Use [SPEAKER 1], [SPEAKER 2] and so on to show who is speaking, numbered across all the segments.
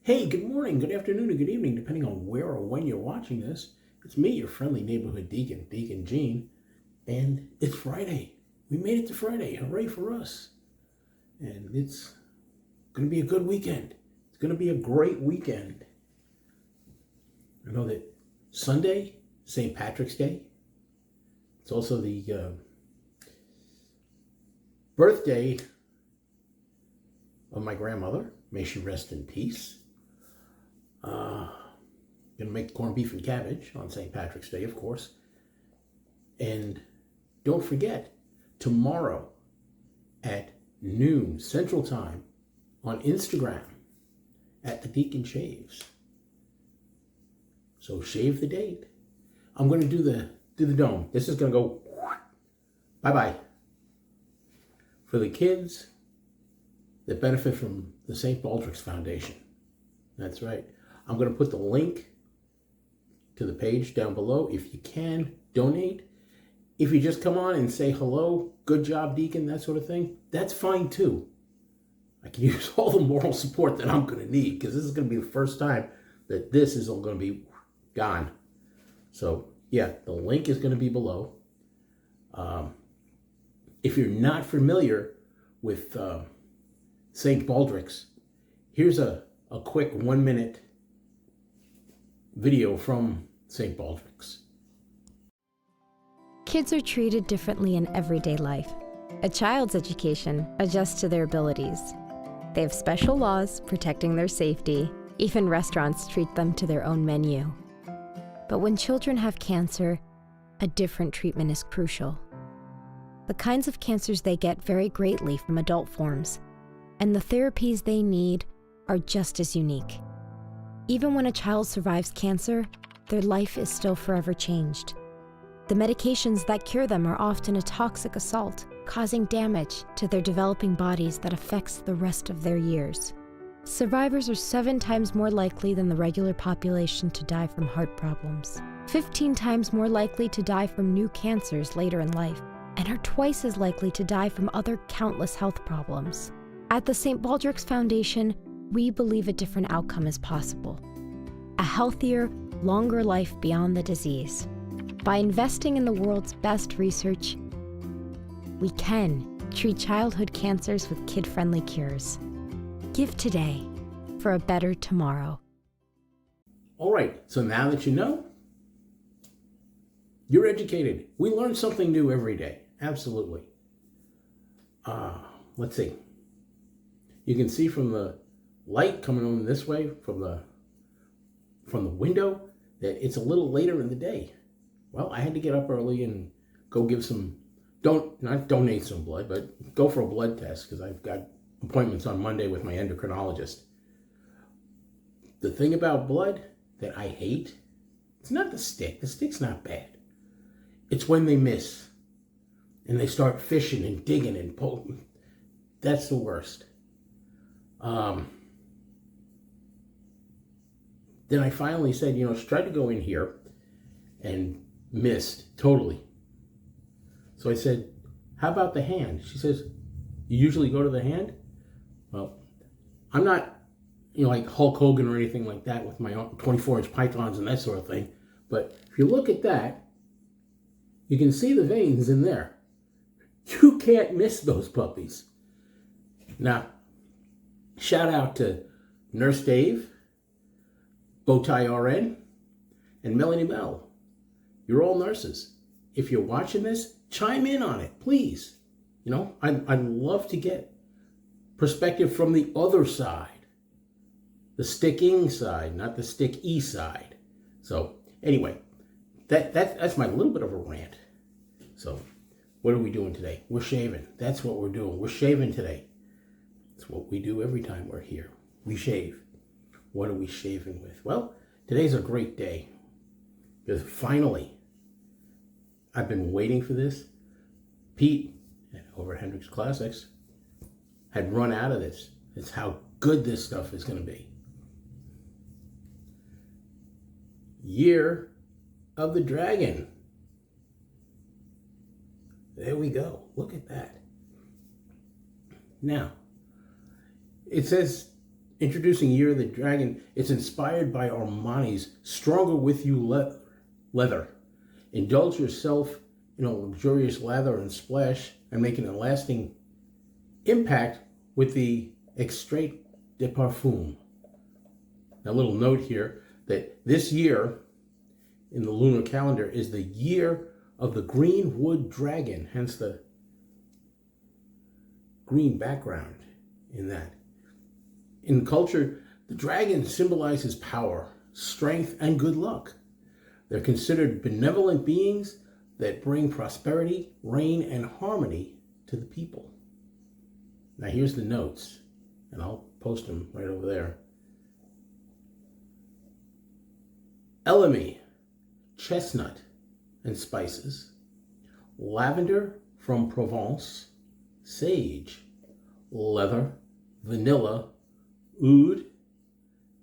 [SPEAKER 1] Hey, good morning, good afternoon, or good evening, depending on where or when you're watching this. It's me, your friendly neighborhood Deacon, Deacon Gene, and it's Friday. We made it to Friday. Hooray for us. And it's going to be a good weekend. It's going to be a great weekend. I know that Sunday, St. Patrick's Day. It's also the birthday of my grandmother. May she rest in peace. Gonna make corned beef and cabbage on St. Patrick's Day, of course. And don't forget, tomorrow at noon Central Time on Instagram at the Deacon Shaves. So shave the date. I'm gonna do the dome. This is gonna go bye-bye. For the kids that benefit from the St. Baldrick's Foundation. That's right. I'm going to put the link to the page down below. If you can, donate. If you just come on and say hello, good job, Deacon, that sort of thing, that's fine too. I can use all the moral support that I'm going to need because this is going to be the first time that this is all going to be gone. So, yeah, the link is going to be below. If you're not familiar with St. Baldrick's, here's a quick 1-minute video from St. Baldrick's.
[SPEAKER 2] Kids are treated differently in everyday life. A child's education adjusts to their abilities. They have special laws protecting their safety. Even restaurants treat them to their own menu. But when children have cancer, a different treatment is crucial. The kinds of cancers they get vary greatly from adult forms, and the therapies they need are just as unique. Even when a child survives cancer, their life is still forever changed. The medications that cure them are often a toxic assault, causing damage to their developing bodies that affects the rest of their years. Survivors are 7 times more likely than the regular population to die from heart problems, 15 times more likely to die from new cancers later in life, and are twice as likely to die from other countless health problems. At the St. Baldrick's Foundation, we believe a different outcome is possible. A healthier, longer life beyond the disease. By investing in the world's best research, we can treat childhood cancers with kid-friendly cures. Give today for a better tomorrow.
[SPEAKER 1] All right, so now that you know, you're educated. We learn something new every day. Absolutely. Let's see. You can see from the light coming on this way from the window that it's a little later in the day. Well, I had to get up early and go give some, not donate some blood, but go for a blood test because I've got appointments on Monday with my endocrinologist. The thing about blood that I hate, it's not the stick. The stick's not bad. It's when they miss and they start fishing and digging and poking. That's the worst. Then I finally said, she tried to go in here and missed totally. So I said, how about the hand? She says, you usually go to the hand? Well, I'm not, like Hulk Hogan or anything like that with my 24-inch pythons and that sort of thing. But if you look at that, you can see the veins in there. You can't miss those puppies. Now, shout out to Nurse Dave, Bowtie RN, and Melanie Mel. You're all nurses. If you're watching this, chime in on it, please. I'd love to get perspective from the other side. The sticking side, not the stick-y side. So, anyway, that's my little bit of a rant. So, what are we doing today? We're shaving. That's what we're doing. We're shaving today. It's what we do every time we're here. We shave. What are we shaving with? Well, today's a great day because finally, I've been waiting for this. Pete at Over Hendrix Classics had run out of this. It's how good this stuff is going to be. Year of the Dragon. There we go. Look at that. Now, it says Introducing Year of the Dragon. It's inspired by Armani's Stronger With You leather. Indulge yourself in a luxurious lather and splash and making a lasting impact with the Extrait de Parfum. A little note here that this year in the lunar calendar is the year of the green wood dragon, hence the green background in that. In culture, the dragon symbolizes power, strength, and good luck. They're considered benevolent beings that bring prosperity, rain, and harmony to the people. Now here's the notes, and I'll post them right over there. Elemi, chestnut and spices, lavender from Provence, sage, leather, vanilla, oud,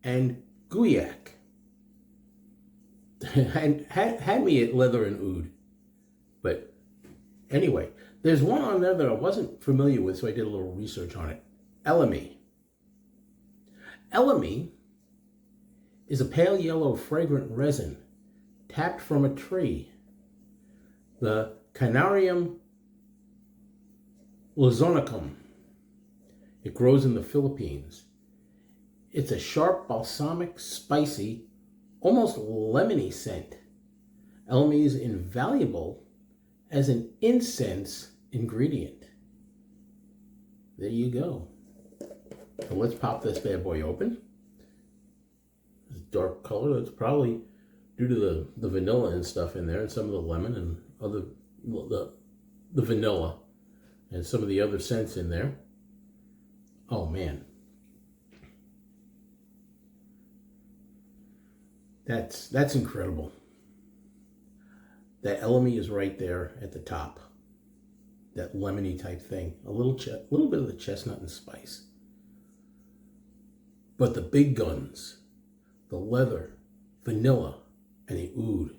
[SPEAKER 1] and guaiac. had me at leather and oud. But anyway, there's one on there that I wasn't familiar with, so I did a little research on it. Elemi. Elemi is a pale yellow fragrant resin tapped from a tree, the Canarium luzonicum. It grows in the Philippines. It's a sharp, balsamic, spicy, almost lemony scent. Elemi is invaluable as an incense ingredient. There you go. So let's pop this bad boy open. It's dark color. That's probably due to the vanilla and stuff in there, and some of the lemon and other the vanilla and some of the other scents in there. Oh man. That's incredible. That elemi is right there at the top. That lemony type thing. A little bit of the chestnut and spice. But the big guns, the leather, vanilla, and the oud.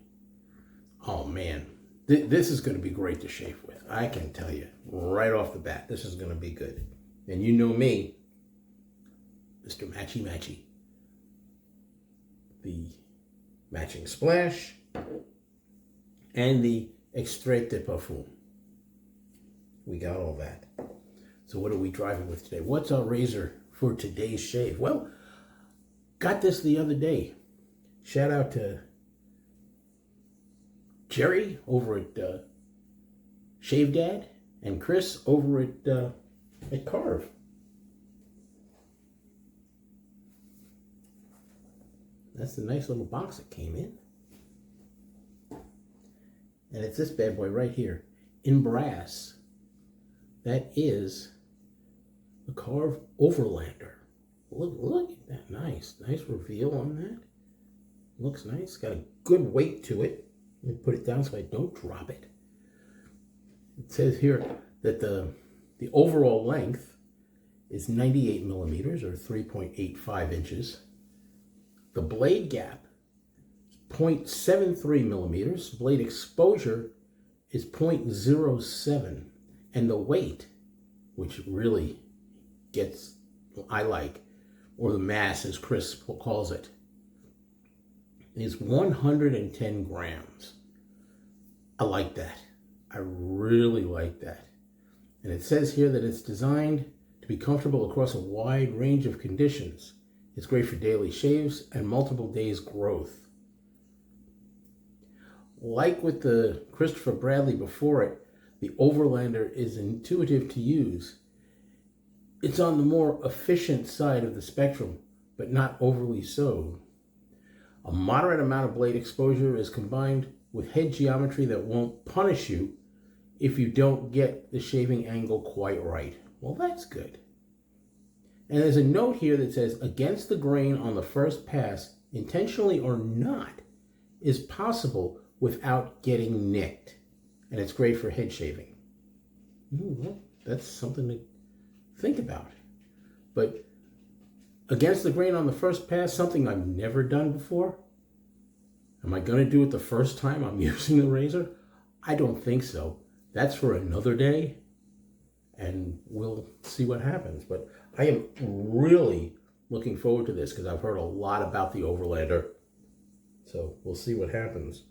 [SPEAKER 1] Oh man, this is going to be great to shave with. I can tell you right off the bat, this is going to be good. And you know me, Mr. Matchy Matchy. The matching splash and the Extrait de Parfum. We got all that. So what are we driving with today? What's our razor for today's shave? Well, got this the other day. Shout out to Jerry over at Shave Dad and Chris over at Carve. That's the nice little box that came in. And it's this bad boy right here in brass. That is the Carve Overlander. Look at that. Nice reveal on that. Looks nice. Got a good weight to it. Let me put it down so I don't drop it. It says here that the overall length is 98 millimeters or 3.85 inches. The blade gap is 0.73 millimeters. Blade exposure is 0.07. And the weight, which really gets, I like, or the mass as Chris calls it, is 110 grams. I like that. I really like that. And it says here that it's designed to be comfortable across a wide range of conditions. It's great for daily shaves and multiple days growth. Like with the Christopher Bradley before it, the Overlander is intuitive to use. It's on the more efficient side of the spectrum, but not overly so. A moderate amount of blade exposure is combined with head geometry that won't punish you if you don't get the shaving angle quite right. Well, that's good. And there's a note here that says, against the grain on the first pass, intentionally or not, is possible without getting nicked. And it's great for head shaving. Well, that's something to think about. But against the grain on the first pass, something I've never done before. Am I going to do it the first time I'm using the razor? I don't think so. That's for another day, and we'll see what happens. But I am really looking forward to this because I've heard a lot about the Overlander. So we'll see what happens.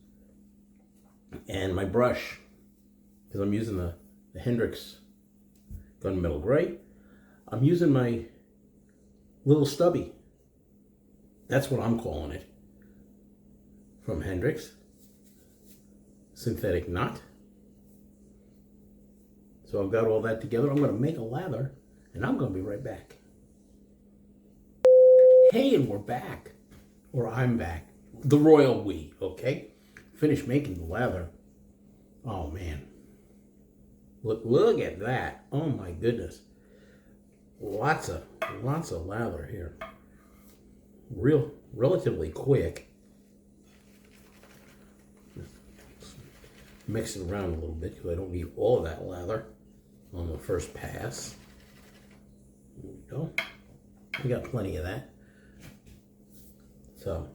[SPEAKER 1] And my brush, because I'm using the Hendrix Gunmetal Gray, I'm using my little stubby. That's what I'm calling it. From Hendrix. Synthetic knot. So I've got all that together. I'm going to make a lather, and I'm going to be right back. Hey, and we're back. Or I'm back. The royal we, okay? Finished making the lather. Oh, man. Look at that. Oh, my goodness. Lots of lather here. Relatively quick. Mix it around a little bit because I don't need all of that lather on the first pass. There we go. We got plenty of that. So,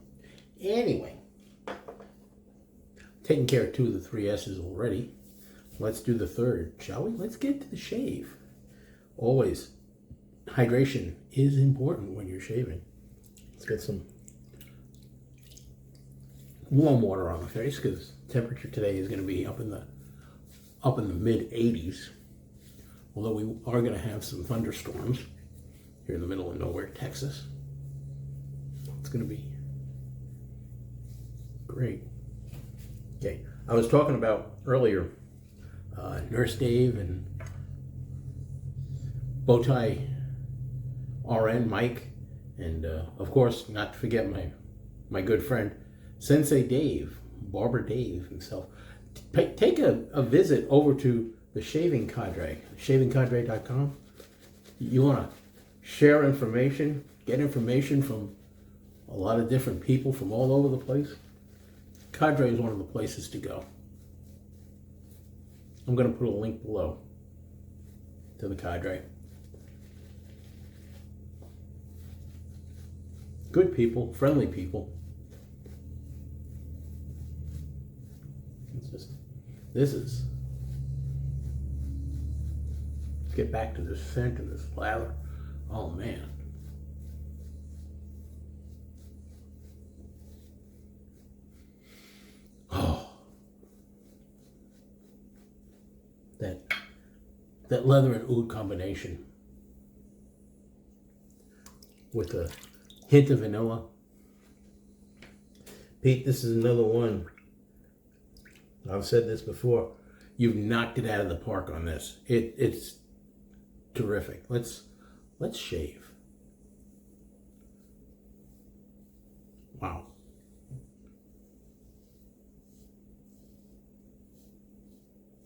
[SPEAKER 1] anyway, taking care of 2 of the 3 S's already. Let's do the third, shall we? Let's get to the shave. Always, hydration is important when you're shaving. Let's get some warm water on the face because temperature today is going to be up in the mid 80s. Although we are going to have some thunderstorms here in the middle of nowhere, Texas. It's going to be great. Okay, I was talking about earlier Nurse Dave and Bowtie RN Mike, and of course, not to forget my good friend Sensei Dave, Barber Dave himself. Take a visit over to the Shaving Cadre, shavingcadre.com. You want to share information, get information from a lot of different people from all over the place. Cadre is one of the places to go. I'm going to put a link below to the Cadre. Good people, friendly people. Let's get back to this scent and this lather. Oh man. Oh. That leather and oud combination with a hint of vanilla. Pete, this is another one. I've said this before. You've knocked it out of the park on this. It's terrific. Let's shave. Wow.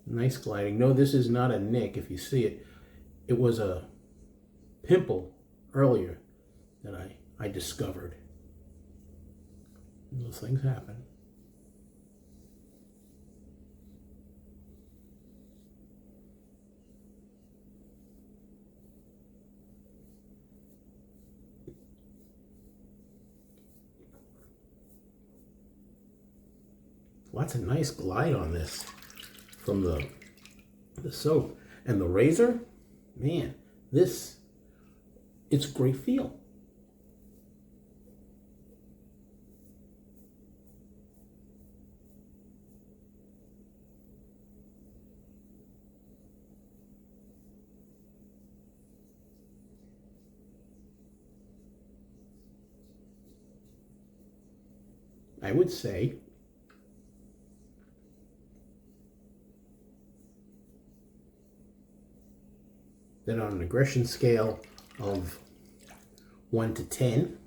[SPEAKER 1] Nice gliding. No, this is not a nick. If you see it, it was a pimple earlier that I discovered. Those things happen. Lots of nice glide on this from the soap. And the razor, man, it's a great feel. I would say that on an aggression scale of 1 to 10,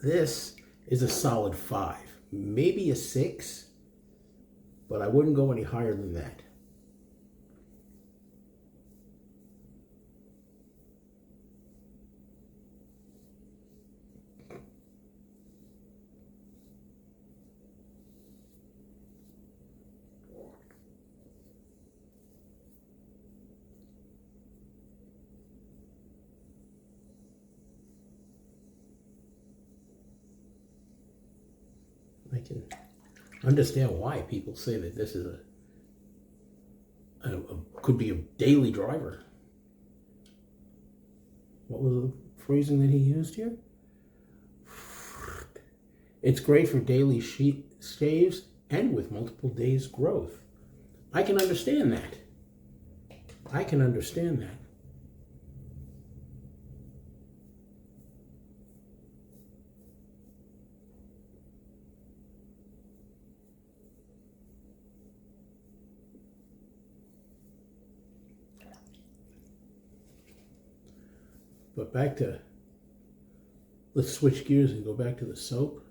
[SPEAKER 1] this is a solid 5, maybe a 6, but I wouldn't go any higher than that. I can understand why people say that this is could be a daily driver. What was the phrasing that he used here. It's great for daily shaves and with multiple days growth. I can understand that. I can understand that. But back to, let's switch gears and go back to the soap.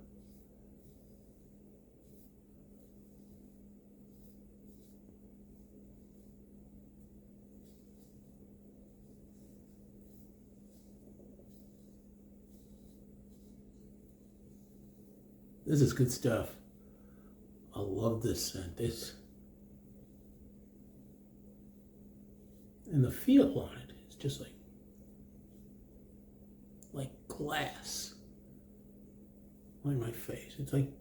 [SPEAKER 1] This is good stuff. I love this scent. And the feel on it is just like glass on my face. It's like,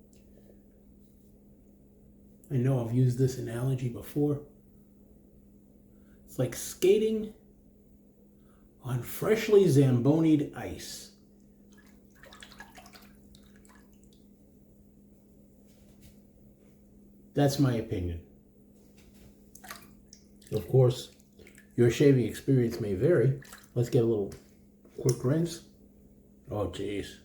[SPEAKER 1] I know I've used this analogy before. It's like skating on freshly Zamboni'd ice. That's my opinion. Of course, your shaving experience may vary. Let's get a little quick rinse. Oh, geez.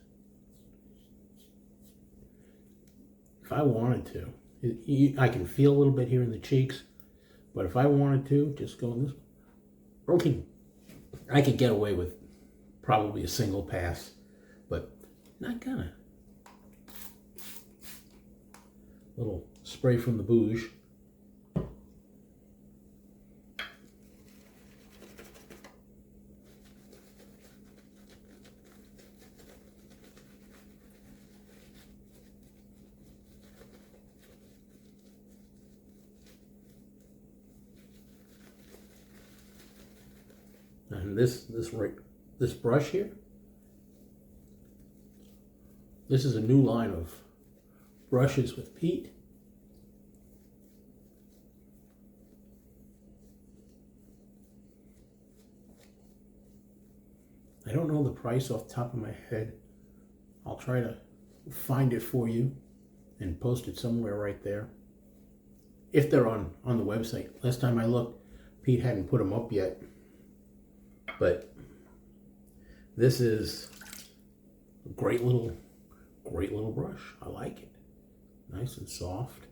[SPEAKER 1] If I wanted to, I can feel a little bit here in the cheeks, but if I wanted to, just go in this. Okay, I could get away with probably a single pass, but not gonna. Little spray from the bouge. And this brush here, this is a new line of brushes with Pete. I don't know the price off the top of my head. I'll try to find it for you and post it somewhere right there. If they're on the website. Last time I looked, Pete hadn't put them up yet. But this is a great little brush. I like it. Nice and soft.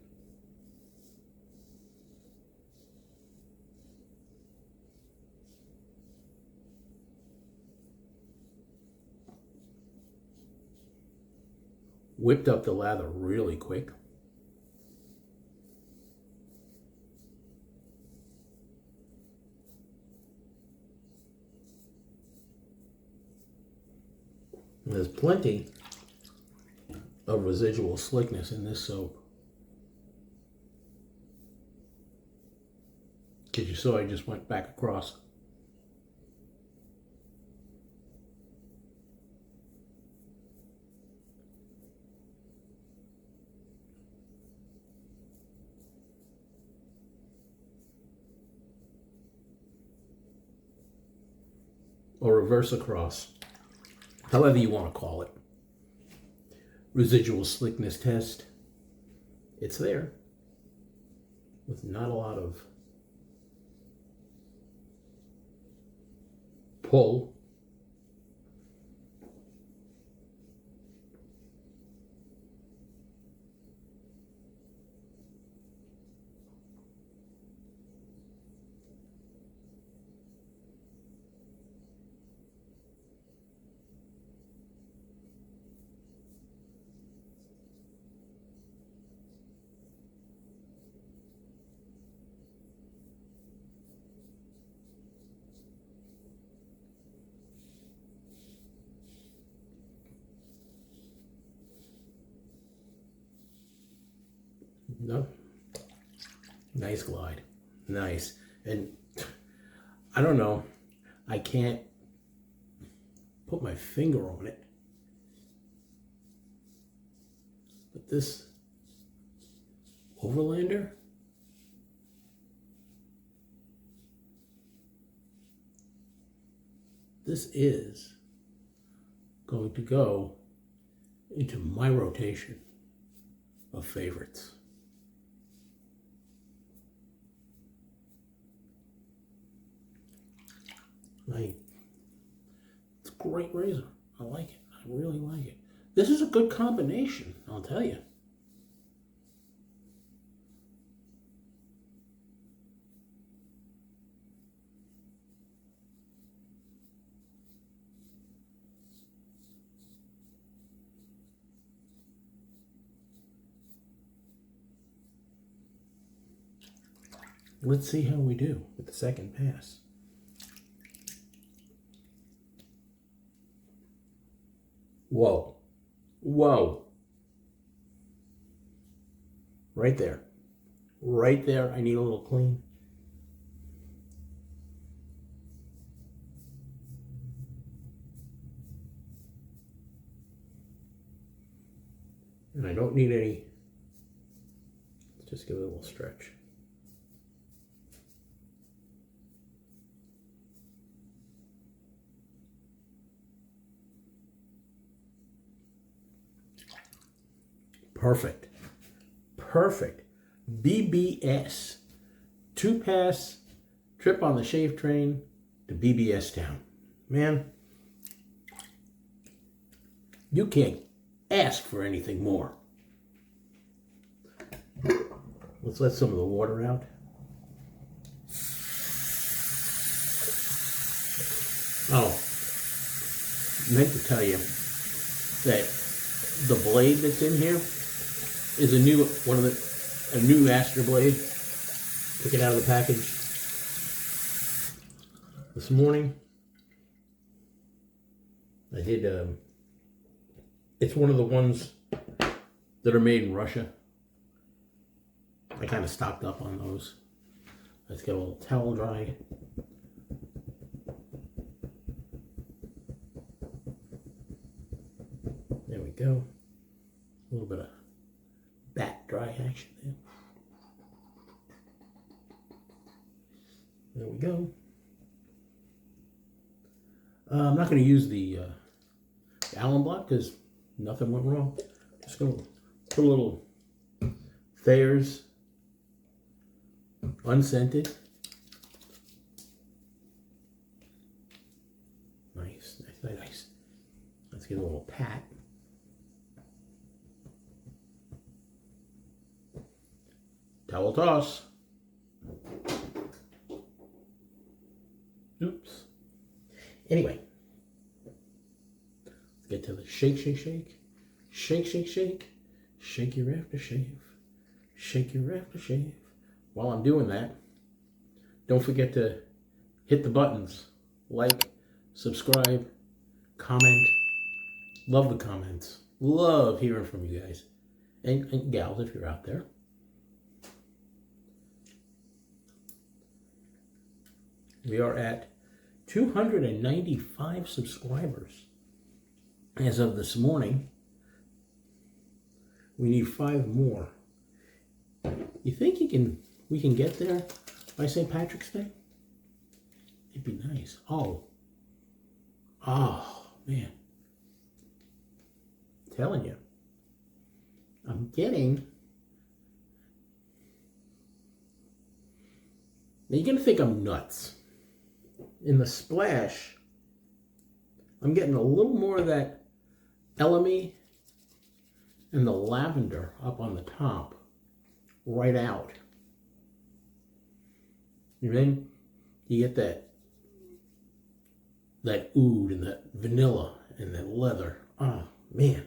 [SPEAKER 1] Whipped up the lather really quick. There's plenty of residual slickness in this soap. Because you saw I just went back across. Or reverse across. However you want to call it. Residual slickness test. It's there. With not a lot of pull. No. Nice glide. Nice. And I don't know. I can't put my finger on it. But this Overlander, this is going to go into my rotation of favorites. It's a great razor. I like it. I really like it. This is a good combination, I'll tell you. Let's see how we do with the second pass. Whoa. Whoa. Right there. Right there. I need a little clean. And I don't need any. Let's just give it a little stretch. Perfect. Perfect. BBS. 2-pass trip on the shave train to BBS town. Man, you can't ask for anything more. Let's let some of the water out. Oh, meant to tell you that the blade that's in here is a new Aster blade. Took it out of the package this morning. I did. It's one of the ones that are made in Russia. I kind of stocked up on those. Let's get a little towel dry. There we go. A little bit of bat dry action there. There we go. I'm not going to use the Alum block because nothing went wrong. Just going to put a little Thayer's unscented. Nice, nice, nice. Let's get a little pat. Towel toss. Oops. Anyway, let's get to the shake, shake, shake. Shake, shake, shake. Shake your aftershave. Shake your aftershave. While I'm doing that, don't forget to hit the buttons. Like, subscribe, comment. Love the comments. Love hearing from you guys. And gals if you're out there. We are at 295 subscribers as of this morning. We need 5 more. You think we can get there by St. Patrick's Day? It'd be nice. Oh man. I'm telling you. I'm getting. Now you're gonna think I'm nuts. In the splash, I'm getting a little more of that elemi and the lavender up on the top, right out. And then you get that oud and that vanilla and that leather. Oh, man.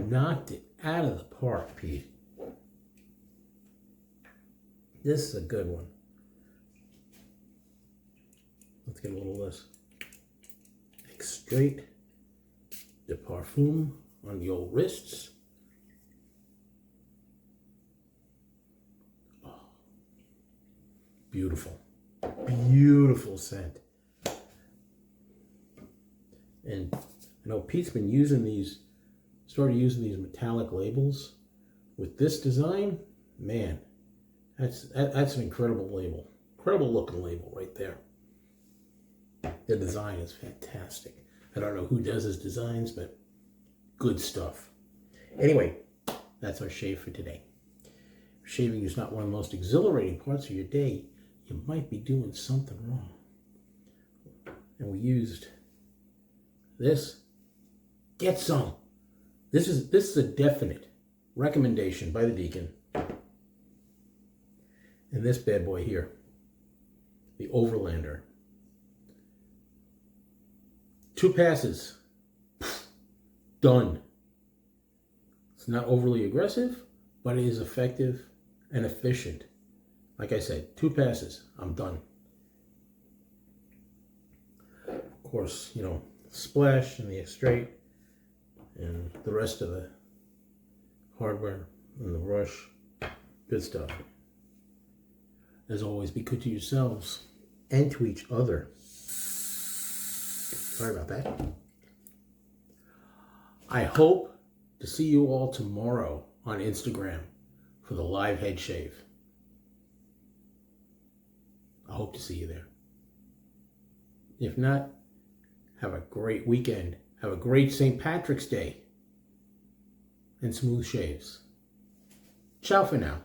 [SPEAKER 1] Knocked it out of the park, Pete. This is a good one. Let's get a little of this Extrait de Parfum on the old wrists. Oh, beautiful. Beautiful scent. And I know Pete's been started using these metallic labels. With this design, man, that's an incredible label. Incredible looking label right there. The design is fantastic. I don't know who does his designs, but good stuff. Anyway, that's our shave for today. If shaving is not one of the most exhilarating parts of your day, you might be doing something wrong. And we used this. Get some. This is a definite recommendation by the Deacon. And this bad boy here, the Overlander. 2 passes. Done. It's not overly aggressive, but it is effective and efficient. Like I said, 2 passes, I'm done. Of course, you know, splash and the extrait and the rest of the hardware and the brush. Good stuff. As always, be good to yourselves and to each other. Sorry about that. I hope to see you all tomorrow on Instagram for the live head shave. I hope to see you there. If not, have a great weekend. Have a great St. Patrick's Day. And smooth shaves. Ciao for now.